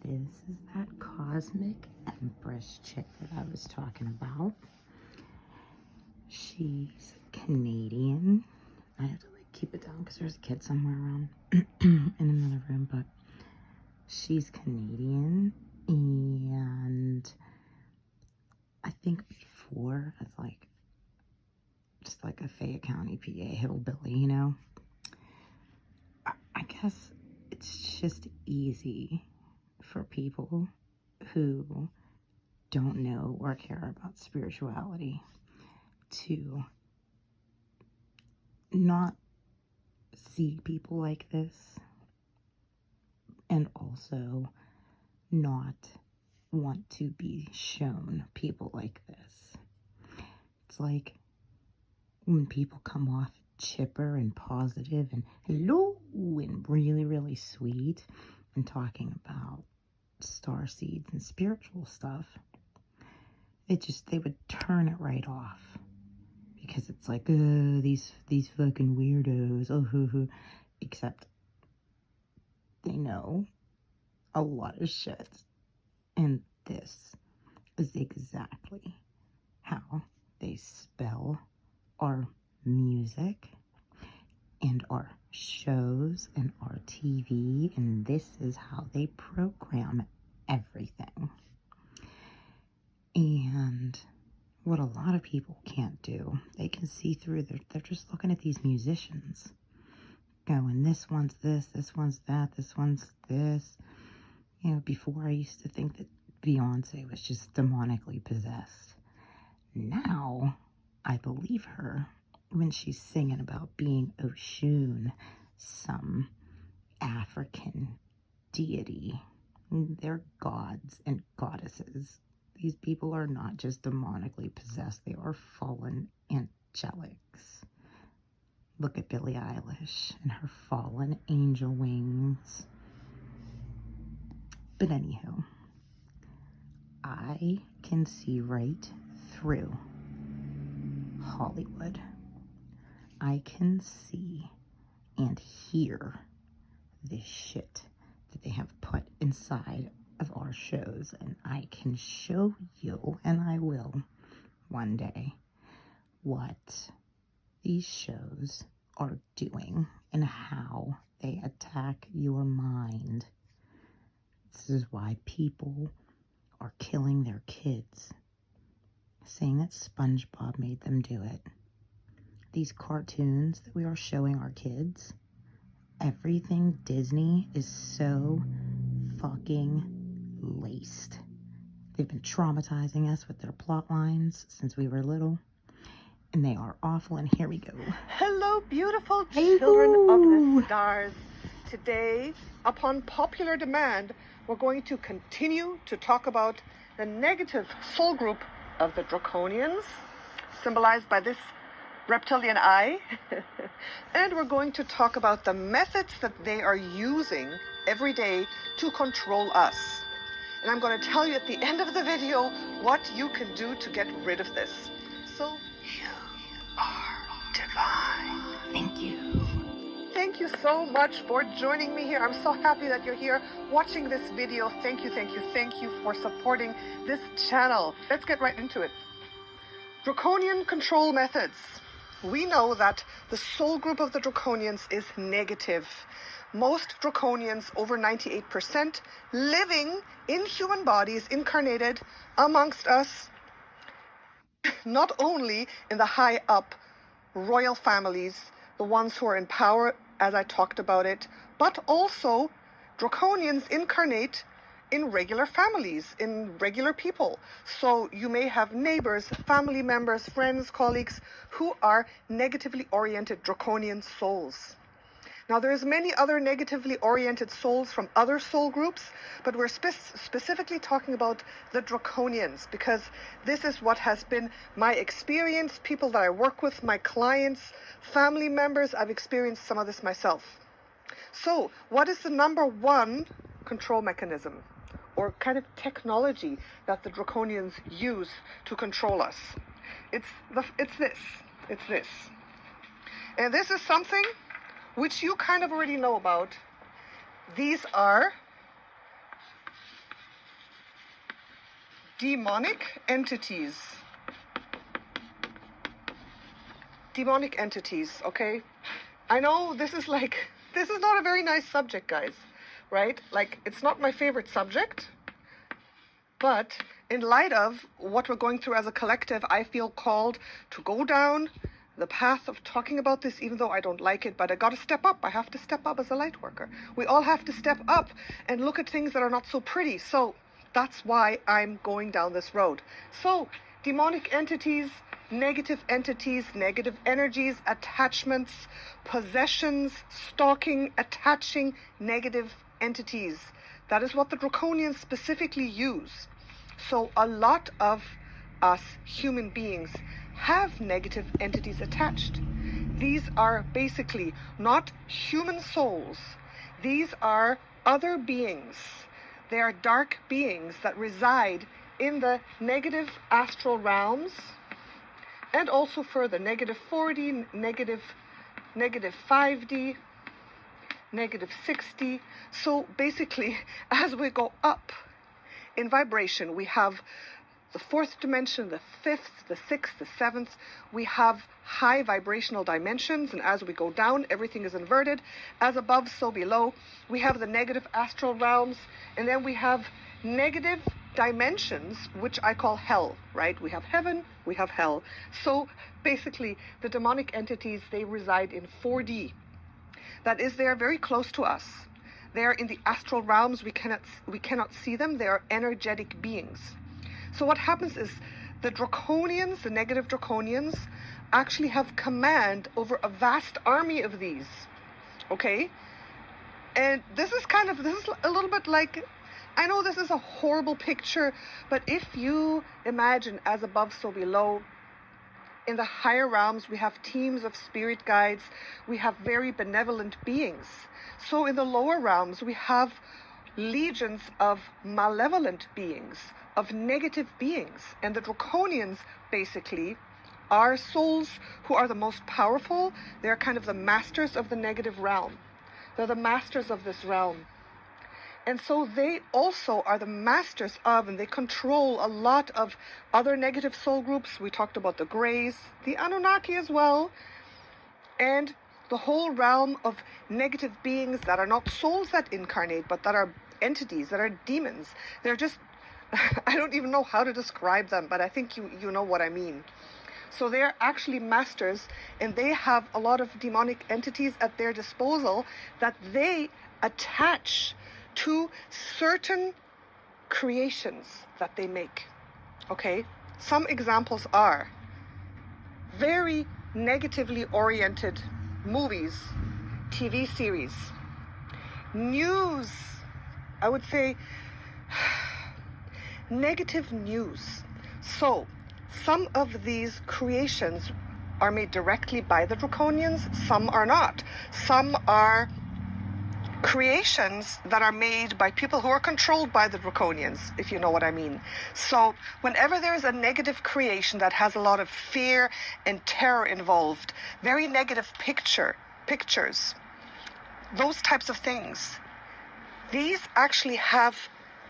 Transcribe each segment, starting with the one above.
This is that cosmic Empress chick that I was talking about. She's Canadian. I have to keep it down because there's a kid somewhere around in another room, but she's Canadian, and I think before as just like a Fayette County, PA hillbilly, you know. I guess it's just easy for people who don't know or care about spirituality to not see people like this, and also not want to be shown people like this. It's like when people come off chipper and positive and hello and really sweet and talking about star seeds and spiritual stuff, they would turn it right off because it's like, these fucking weirdos, except they know a lot of shit, and this is exactly how they spell our music and our shows and our TV, and this is how they program everything. And what a lot of people can't do, they can see through, they're just looking at these musicians going, this one's this one's that, this one's this. You know, before I used to think that Beyonce was just demonically possessed. Now I believe her when she's singing about being Oshun, some African deity. They're gods and goddesses. These people are not just demonically possessed, they are fallen angelics. Look at Billie Eilish and her fallen angel wings. But anywho, I can see right through Hollywood. I can see and hear the shit that they have put inside of our shows, and I can show you, and I will one day, what these shows are doing and how they attack your mind. This is why people are killing their kids, saying that SpongeBob made them do it. These cartoons that we are showing our kids, everything Disney is so fucking laced. They've been traumatizing us with their plot lines since we were little, and they are awful, and here we go. Hello, beautiful children of the stars. Today, upon popular demand, we're going to continue to talk about the negative soul group of the Draconians, symbolized by this reptilian eye. And we're going to talk about the methods that they are using every day to control us. And I'm going to tell you at the end of the video what you can do to get rid of this. So, you are divine. Thank you. Thank you so much for joining me here. I'm so happy that you're here watching this video. Thank you for supporting this channel. Let's get right into it. Draconian control methods. We know that the soul group of the Draconians is negative. Most Draconians, over 98%, living in human bodies, incarnated amongst us, not only in the high up royal families, the ones who are in power, as I talked about it, but also Draconians incarnate in regular families, in regular people. So you may have neighbors, family members, friends, colleagues who are negatively oriented Draconian souls. Now, there's many other negatively oriented souls from other soul groups, but we're specifically talking about the Draconians because this is what has been my experience, people that I work with, my clients, family members. I've experienced some of this myself. So, what is the number one control mechanism or kind of technology that the Draconians use to control us? It's this. And this is something which you kind of already know about. These are demonic entities. Demonic entities, okay? I know this is not a very nice subject, guys, right? Like, it's not my favorite subject, but in light of what we're going through as a collective, I feel called to go down the path of talking about this, even though I don't like it, but I got to step up. I have to step up as a light worker. We all have to step up and look at things that are not so pretty. So that's why I'm going down this road. So demonic entities, negative energies, attachments, possessions, stalking, attaching, negative entities. That is what the draconians specifically use. So a lot of us human beings have negative entities attached. These are basically not human souls. These are other beings. They are dark beings that reside in the negative astral realms, and also further, negative 4D, negative 5D, negative 60. So basically, as we go up in vibration, we have the fourth dimension, the fifth, the sixth, the seventh. We have high vibrational dimensions, and as we go down, everything is inverted. As above, so below. We have the negative astral realms, and then we have negative dimensions, which I call hell, right? We have heaven, we have hell. So basically, the demonic entities, they reside in 4D. That is, they are very close to us. They are in the astral realms. We cannot see them. They are energetic beings. So what happens is the draconians, the negative draconians, actually have command over a vast army of these. Okay? And this is a little bit like, I know this is a horrible picture, but if you imagine as above, so below, in the higher realms, we have teams of spirit guides. We have very benevolent beings. So in the lower realms, we have legions of malevolent beings, of negative beings. And the draconians, basically, are souls who are the most powerful. They're kind of the masters of the negative realm. They're the masters of this realm. And so they also are the masters of, and they control a lot of other negative soul groups. We talked about the Greys, the Anunnaki as well, and the whole realm of negative beings that are not souls that incarnate, but that are entities, that are demons. They're just, I don't even know how to describe them, but I think you know what I mean. So they're actually masters, and they have a lot of demonic entities at their disposal that they attach to certain creations that they make. Okay? Some examples are very negatively oriented movies, TV series, news, I would say negative news. So some of these creations are made directly by the draconians, some are not. Some are creations that are made by people who are controlled by the draconians, if you know what I mean. So whenever there is a negative creation that has a lot of fear and terror involved, very negative pictures, those types of things, these actually have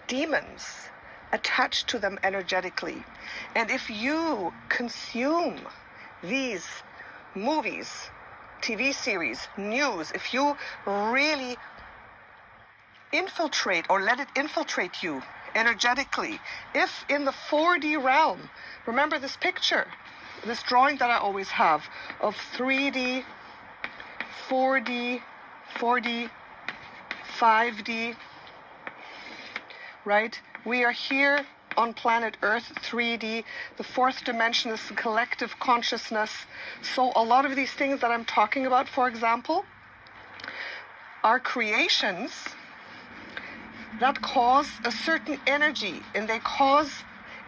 demons attached to them energetically. And if you consume these movies, TV series, news, if you really infiltrate or let it infiltrate you energetically, if in the 4D realm, remember this picture, this drawing that I always have of 3D, 4D, 5D, right? We are here on planet Earth, 3D. The fourth dimension is the collective consciousness. So a lot of these things that I'm talking about, for example, are creations that cause a certain energy, and they cause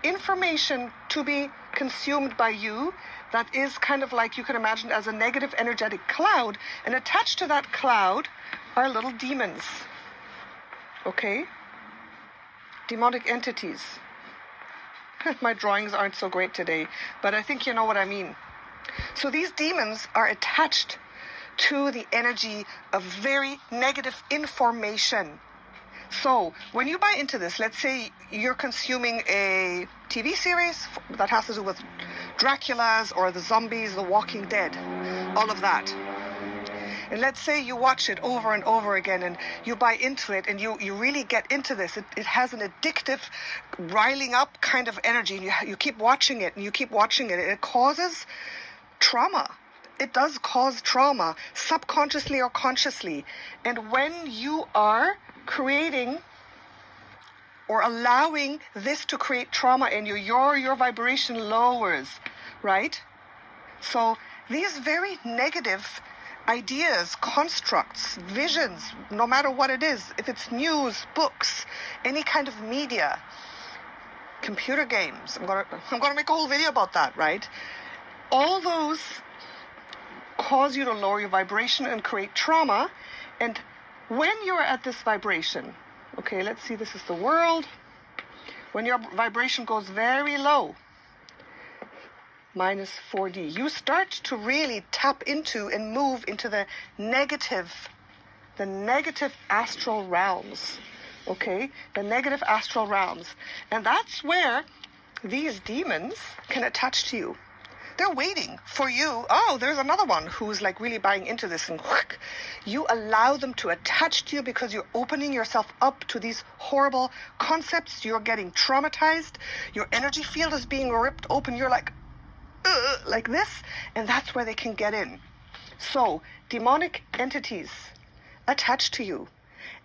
information to be consumed by you that is kind of like, you can imagine, as a negative energetic cloud, and attached to that cloud are little demons. Okay? Demonic entities. My drawings aren't so great today, but I think you know what I mean. So these demons are attached to the energy of very negative information So when you buy into this, let's say you're consuming a TV series that has to do with Dracula's or the zombies, The Walking Dead, all of that. And let's say you watch it over and over again and you buy into it and you really get into this. It has an addictive, riling up kind of energy. And you keep watching it and you keep watching it. It causes trauma. It does cause trauma, subconsciously or consciously. And when you are creating or allowing this to create trauma in you, your vibration lowers, right? So these very negative ideas, constructs, visions, no matter what it is, if it's news, books, any kind of media, computer games, I'm gonna make a whole video about that, right? All those cause you to lower your vibration and create trauma. And when you're at this vibration, okay, let's see, this is the world. When your vibration goes very low, minus 4D, you start to really tap into and move into the negative astral realms, okay? The negative astral realms. And that's where these demons can attach to you. They're waiting for you. Oh, there's another one who's like really buying into this, and whoosh, you allow them to attach to you because you're opening yourself up to these horrible concepts. You're getting traumatized. Your energy field is being ripped open. You're like this, and that's where they can get in. So demonic entities attach to you,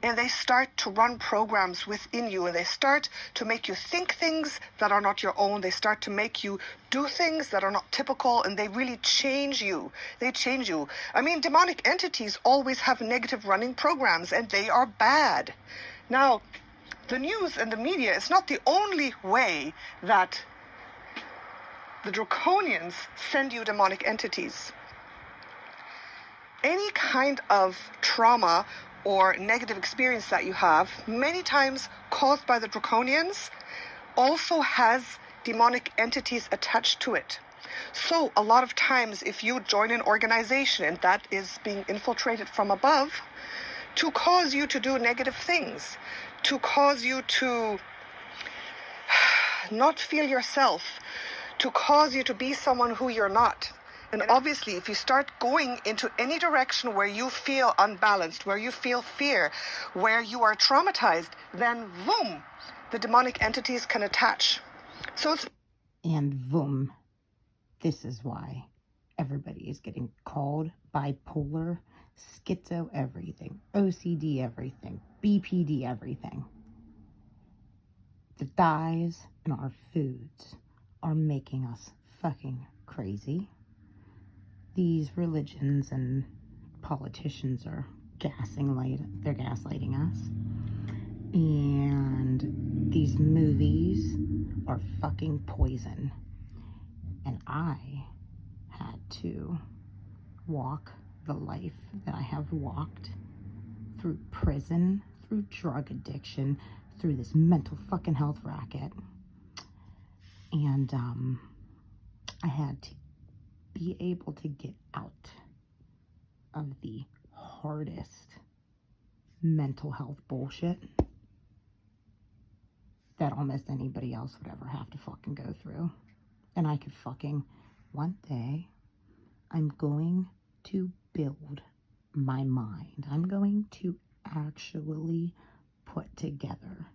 and they start to run programs within you, and they start to make you think things that are not your own. They start to make you do things that are not typical, and they really change you. They change you. I mean, demonic entities always have negative running programs, and they are bad. Now, the news and the media is not the only way that the draconians send you demonic entities. Any kind of trauma or negative experience that you have, many times caused by the draconians, also has demonic entities attached to it. So a lot of times if you join an organization and that is being infiltrated from above to cause you to do negative things, to cause you to not feel yourself, to cause you to be someone who you're not. And obviously, if you start going into any direction where you feel unbalanced, where you feel fear, where you are traumatized, then boom, the demonic entities can attach. So it's... And boom, this is why everybody is getting called bipolar, schizo everything, OCD everything, BPD everything. The dyes in our foods are making us fucking crazy. These religions and politicians are gaslighting us. And these movies are fucking poison. And I had to walk the life that I have walked through prison, through drug addiction, through this mental fucking health racket. And I had to be able to get out of the hardest mental health bullshit that almost anybody else would ever have to fucking go through. And I could fucking, one day, I'm going to build my mind. I'm going to actually put together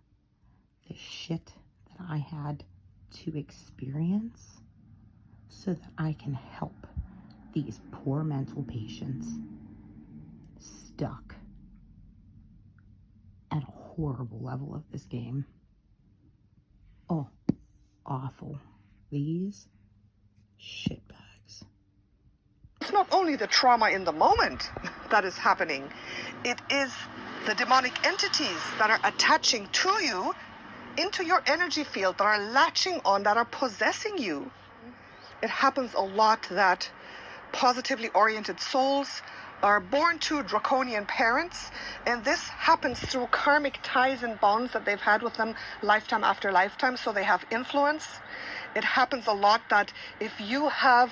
the shit that I had to experience so that I can help these poor mental patients stuck at a horrible level of this game. Oh, awful. These shitbags. It's not only the trauma in the moment that is happening, it is the demonic entities that are attaching to you into your energy field, that are latching on, that are possessing you. It happens a lot that positively oriented souls are born to draconian parents, and this happens through karmic ties and bonds that they've had with them lifetime after lifetime, so they have influence. It happens a lot that if you have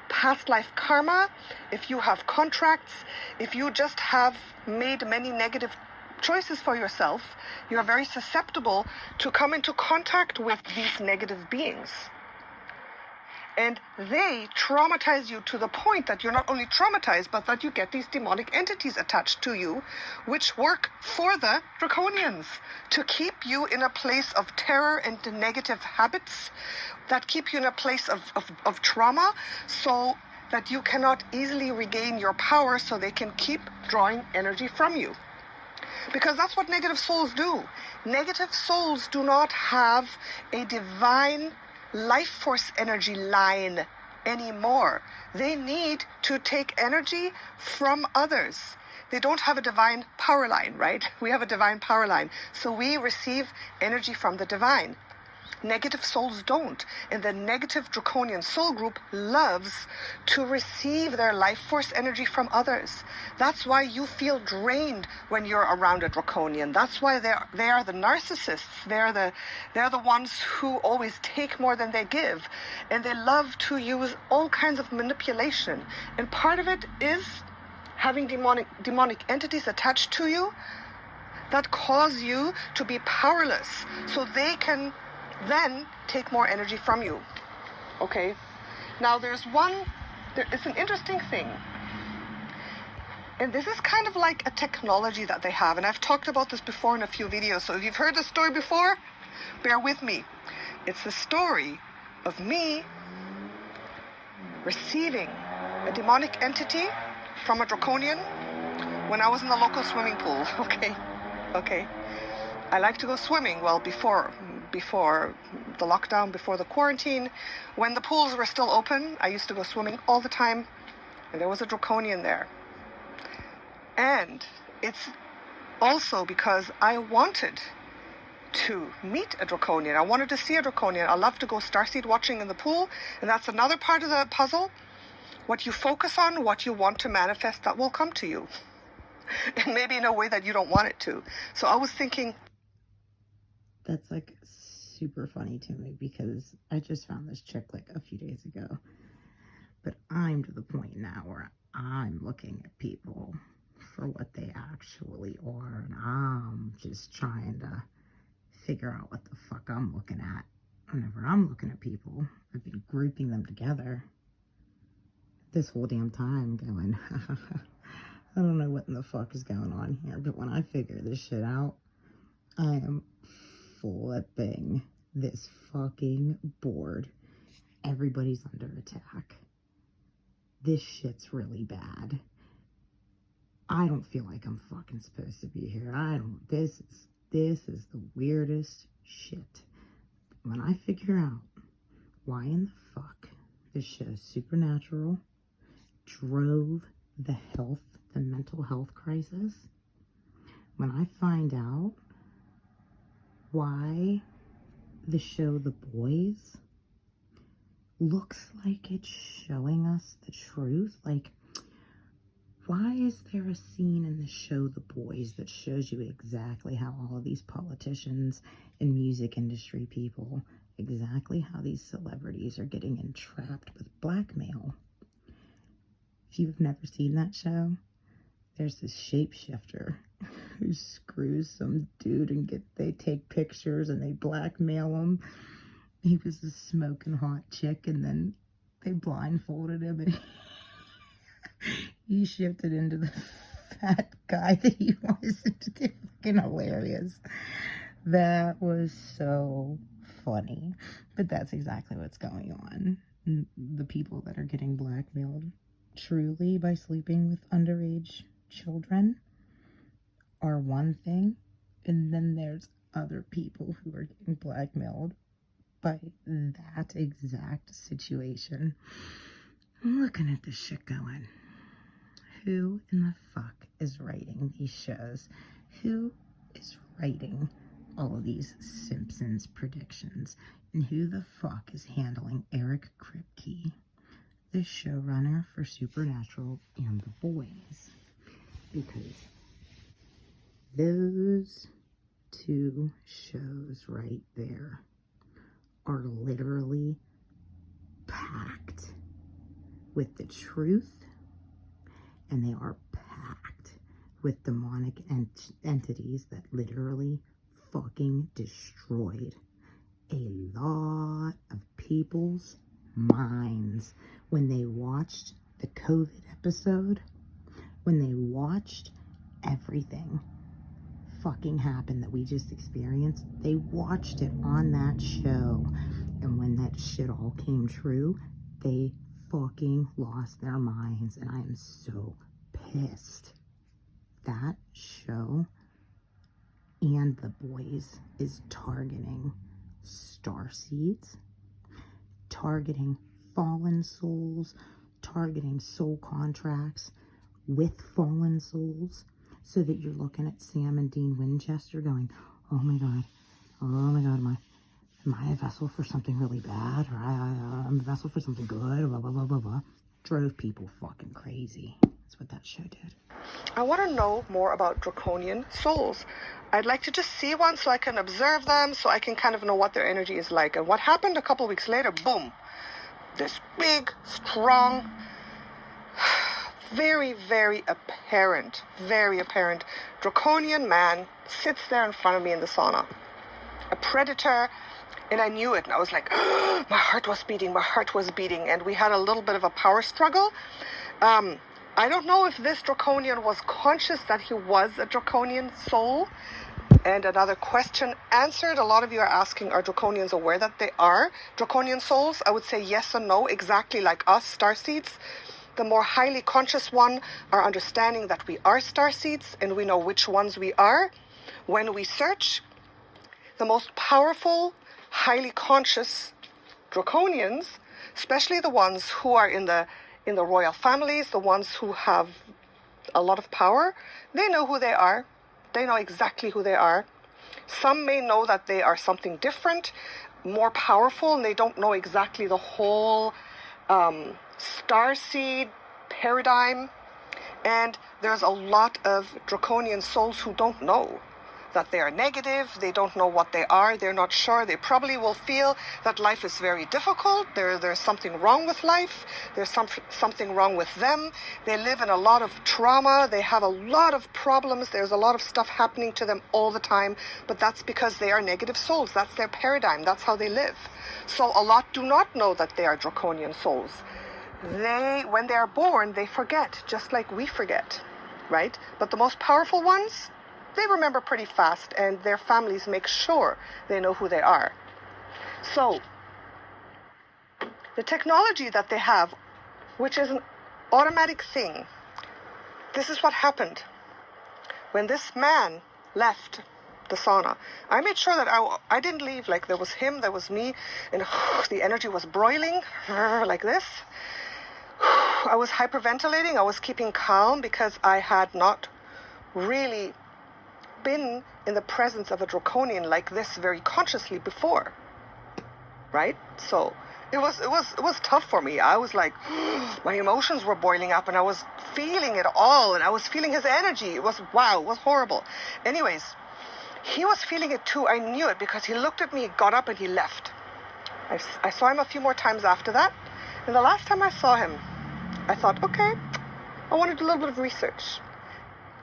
past life karma, if you have contracts, if you just have made many negative choices for yourself, you're very susceptible to come into contact with these negative beings. And they traumatize you to the point that you're not only traumatized, but that you get these demonic entities attached to you, which work for the draconians to keep you in a place of terror and negative habits, that keep you in a place of trauma, so that you cannot easily regain your power, so they can keep drawing energy from you. Because that's what negative souls do. Negative souls do not have a divine life force energy line anymore. They need to take energy from others. They don't have a divine power line, right? We have a divine power line. So we receive energy from the divine. Negative souls don't. And the negative draconian soul group loves to receive their life force energy from others. That's why you feel drained when you're around a draconian. That's why they are the narcissists. They're the ones who always take more than they give. And they love to use all kinds of manipulation. And part of it is having demonic entities attached to you that cause you to be powerless, so they can then take more energy from you. Okay? Now there is an interesting thing. And this is kind of like a technology that they have. And I've talked about this before in a few videos. So if you've heard this story before, bear with me. It's the story of me receiving a demonic entity from a draconian when I was in the local swimming pool. Okay. I like to go swimming. Well, before the lockdown, before the quarantine, when the pools were still open, I used to go swimming all the time, and there was a draconian there. And it's also because I wanted to meet a draconian. I wanted to see a draconian. I love to go starseed watching in the pool, and that's another part of the puzzle. What you focus on, what you want to manifest, that will come to you. And maybe in a way that you don't want it to. So I was thinking, that's like super funny to me, because I just found this chick like a few days ago. But I'm to the point now where I'm looking at people for what they actually are, and I'm just trying to figure out what the fuck I'm looking at. Whenever I'm looking at people, I've been grouping them together this whole damn time, going, I don't know what in the fuck is going on here, but when I figure this shit out, I am flipping this fucking board. Everybody's under attack. This shit's really bad. I don't feel like I'm fucking supposed to be here. This is the weirdest shit. When I figure out why in the fuck this show Supernatural drove the mental health crisis, when I find out why the show The Boys looks like it's showing us the truth, like, why is there a scene in the show The Boys that shows you exactly how all of these politicians and music industry people, exactly how these celebrities are getting entrapped with blackmail? If you've never seen that show, there's this shapeshifter who screws some dude and they take pictures and they blackmail him. He was a smoking hot chick, and then they blindfolded him, and he shifted into the fat guy that he was. It's fucking hilarious. That was so funny. But that's exactly what's going on. The people that are getting blackmailed truly by sleeping with underage children are one thing, and then there's other people who are getting blackmailed by that exact situation. I'm looking at this shit going, who in the fuck is writing these shows? Who is writing all of these Simpsons predictions? And who the fuck is handling Eric Kripke, the showrunner for Supernatural and The Boys? Because those two shows right there are literally packed with the truth, and they are packed with demonic entities that literally fucking destroyed a lot of people's minds when they watched the COVID episode, when they watched everything fucking happen that we just experienced. They watched it on that show, and when that shit all came true, they fucking lost their minds, and I am so pissed. That show and The Boys is targeting starseeds, targeting fallen souls, targeting soul contracts with fallen souls, so that you're looking at Sam and Dean Winchester going, oh my god, am I a vessel for something really bad, or I'm a vessel for something good, blah, blah, blah, blah, blah. Drove people fucking crazy. That's what that show did. I want to know more about draconian souls. I'd like to just see one so I can observe them, so I can kind of know what their energy is like. And what happened a couple weeks later, boom, this big, strong, very, very apparent draconian man sits there in front of me in the sauna. A predator, and I knew it, and I was like, my heart was beating, and we had a little bit of a power struggle. I don't know if this draconian was conscious that he was a draconian soul. And another question answered. A lot of you are asking, are draconians aware that they are draconian souls? I would say yes and no, exactly like us, starseeds. The more highly conscious one are understanding that we are starseeds, and we know which ones we are when we search. The most powerful, highly conscious draconians, especially the ones who are in the royal families, the ones who have a lot of power, they know who they are. They know exactly who they are. Some may know that they are something different, more powerful, and they don't know exactly the whole starseed paradigm. And there's a lot of draconian souls who don't know that they are negative. They don't know what they are. They're not sure. They probably will feel that life is very difficult. There's something wrong with life. There's something wrong with them. They live in a lot of trauma. They have a lot of problems. There's a lot of stuff happening to them all the time. But that's because they are negative souls. That's their paradigm. That's how they live. So a lot do not know that they are draconian souls. When they are born, they forget, just like we forget, right? But the most powerful ones, they remember pretty fast, and their families make sure they know who they are. So, the technology that they have, which is an automatic thing, this is what happened. When this man left the sauna, I made sure that I didn't leave. Like, there was him, there was me, and the energy was broiling like this. I was hyperventilating. I was keeping calm because I had not really been in the presence of a draconian like this very consciously before, right? So it was tough for me. I was like, my emotions were boiling up, and I was feeling it all, and I was feeling his energy. It was horrible. Anyways, he was feeling it too. I knew it because he looked at me, got up, and he left. I saw him a few more times after that, and the last time I saw him, I thought, okay, I want to do a little bit of research.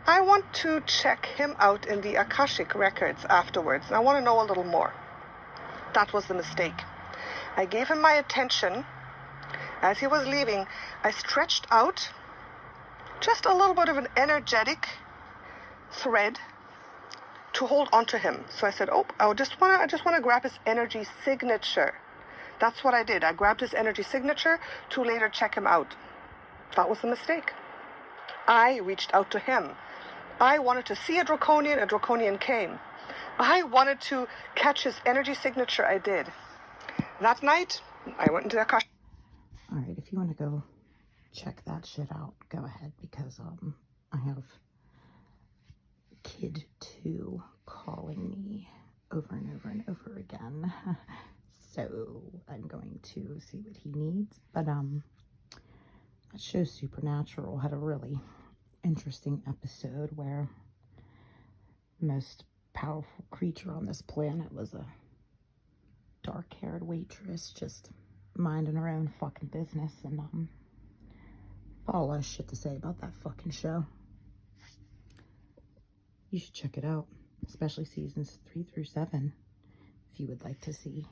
I want to check him out in the Akashic records afterwards, and I want to know a little more. That was the mistake. I gave him my attention. As he was leaving, I stretched out just a little bit of an energetic thread to hold onto him. So I said, I just want to grab his energy signature. That's what I did. I grabbed his energy signature to later check him out. That was the mistake. I reached out to him. I wanted to see a draconian came. I wanted to catch his energy signature. I did. That night, I went into the Akashic. All right, if you want to go check that shit out, go ahead, because I have Kid 2 calling me over and over and over again. So I'm going to see what he needs. But that show Supernatural had a really interesting episode where the most powerful creature on this planet was a dark-haired waitress just minding her own fucking business, and got a lot of shit to say about that fucking show. you should check it out, especially seasons 3 through 7, if you would like to see